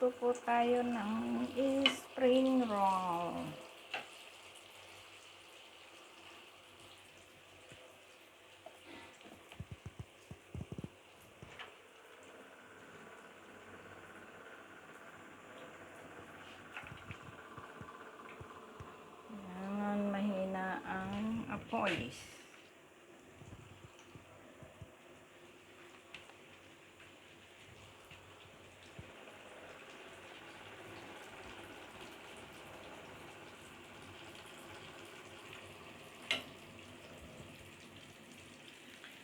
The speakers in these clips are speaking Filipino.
Magluluto po tayo ng spring roll. Kailangan mahina ang apoy.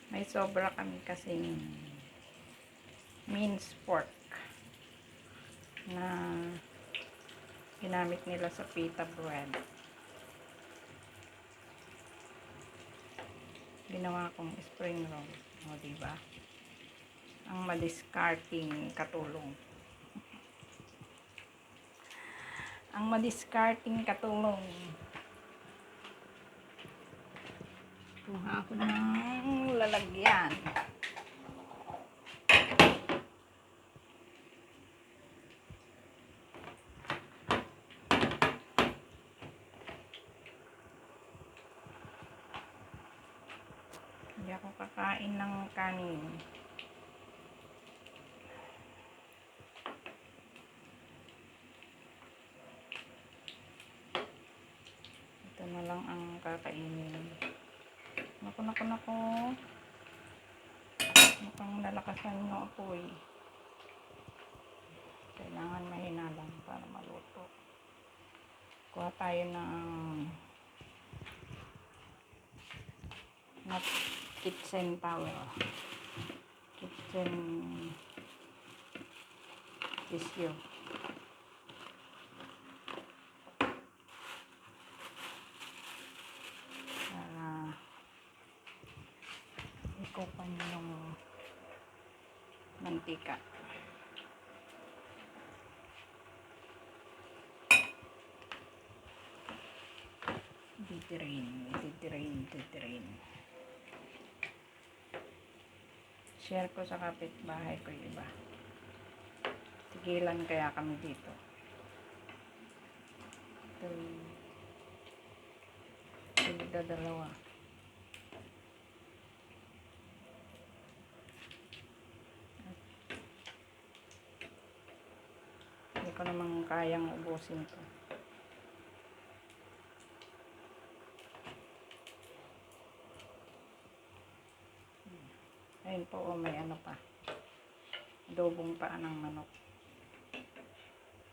May sobra kami kasing minced pork na ginamit nila sa pita bread. Ginawa kong spring roll. O, diba? Ang madiscarding katulong. Ang madiscarding katulong. Kuha ako ng lalagyan. Hindi ako kakain ng kanin. Ito na lang ang kakainin. Naku. Mukhang nalakasan yung apoy. Kailangan mahina lang para maluto. Kuha tayo ng kitchen towel. Kitchen tissue. Para ikupan yung mantika. Didrain. Share ko sa kapitbahay ko yung iba. Tigilan kaya kami dito. Ito dalawa. Hindi ko naman kayang ubusin to. Ayun po, may ano pa. Adobong paa ng manok.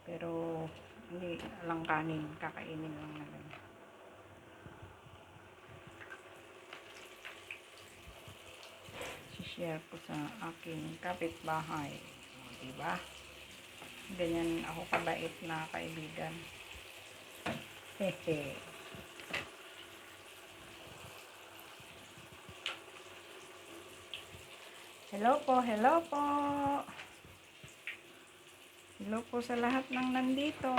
Pero hindi lang kanin, kakainin lang na ganun. I-share ko sa aking kapitbahay. Diba? Ganyan ako kabait na kaibigan. Hehe. Hello po. Hello po sa lahat ng nandito.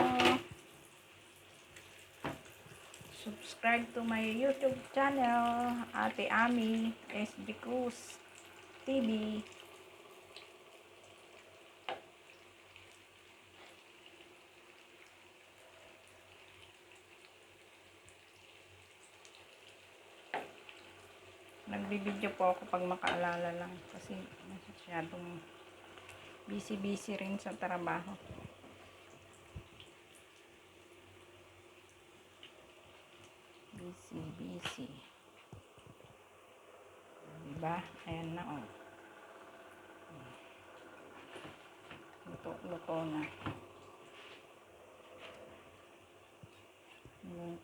Subscribe to my YouTube channel, Ate Ami SB Cruz TV. Nagbibideo po ako pag makaalala lang kasi masyadong busy rin sa trabaho. Busy. Diba? Ayan na, oh. Luto na.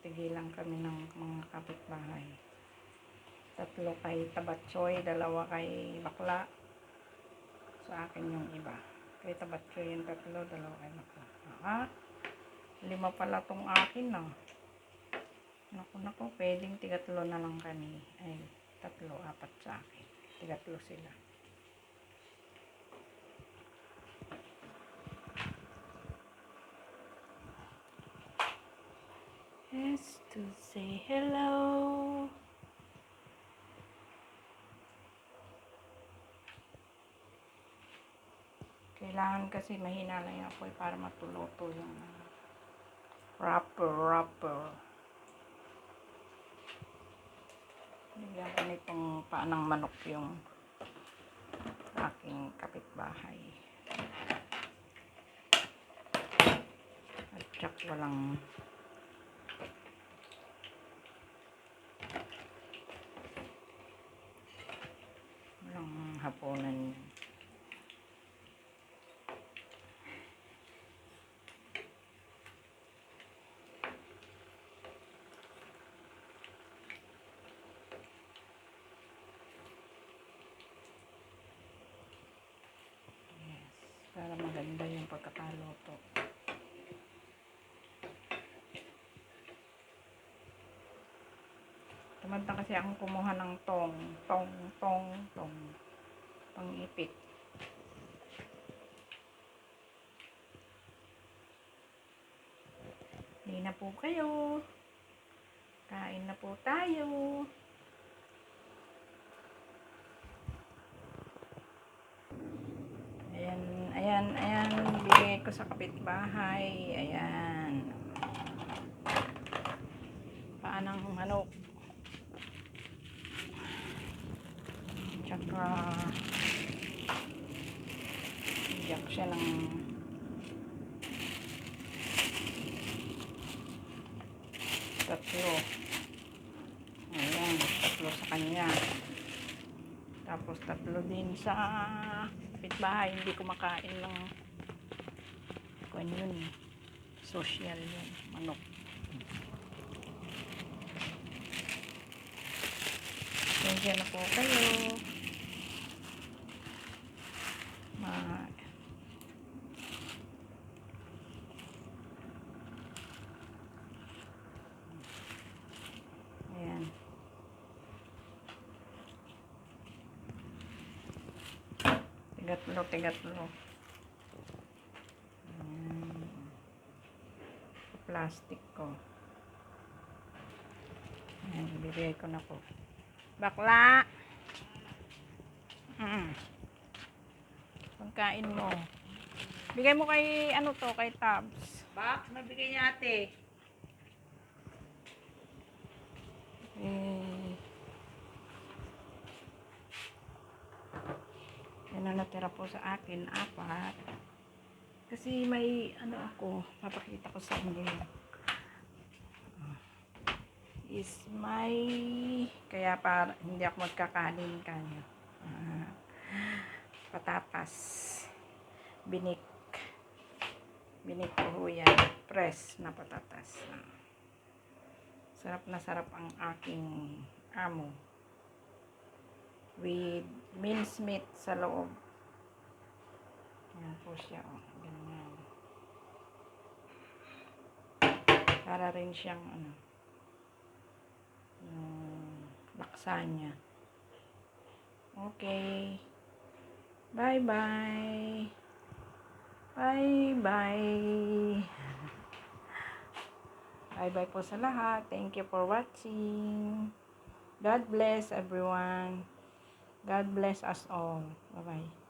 Tigilan kami ng mga kapitbahay. 3 kay Tabatsoy, 2 kay Bakla. Sa akin yung iba. Kay Tabatsoy yung 3, 2 kay Bakla. 5 pala tong akin, no. Naku, pwedeng 3 na lang kami. Ay, 3, 4 sa akin. 3 sila. Yes, to say hello. Kailangan kasi mahina lang yung apoy para matuluto yung wrapper. Bigyan ko nitong paanang manok yung aking kapitbahay. At tsak walang hapunan. Para maganda yung pagkakaluto. Tumanta kasi akong kumuha ng tong pang-ipit. Hindi na po kayo. Kain na po tayo. Ayan, bigay ko sa kapitbahay. Ayan. Paanang manok. Tsaka iyak siya ng tatlo. Ayan, tatlo sa kanya. Tapos tatlo din sa kapitbahay. Hindi kumakain ng kung yun, social yun, manok. Nandiyan na po kayo. Ayan. Tigatlo. Plastic ko. Ayan, ibigay ko na po. Bakla! Pagkain mo. Bigay mo kay, kay Tabs. Bak, nabigay niya ate. Yan ang natira po sa akin, 4. Kasi may, ako, papakita ko sa inyo. Is my, kaya para hindi ako magkakanin kanyo. Patatas. Binik ko yan. Press na patatas. Sarap na sarap ang aking amo. With minced meat sa loob. Yan po siya. Ganyan. Para rin siyang laksanya. Okay. Bye-bye. Bye-bye. Bye-bye po sa lahat. Thank you for watching. God bless everyone. God bless us all. Bye-bye.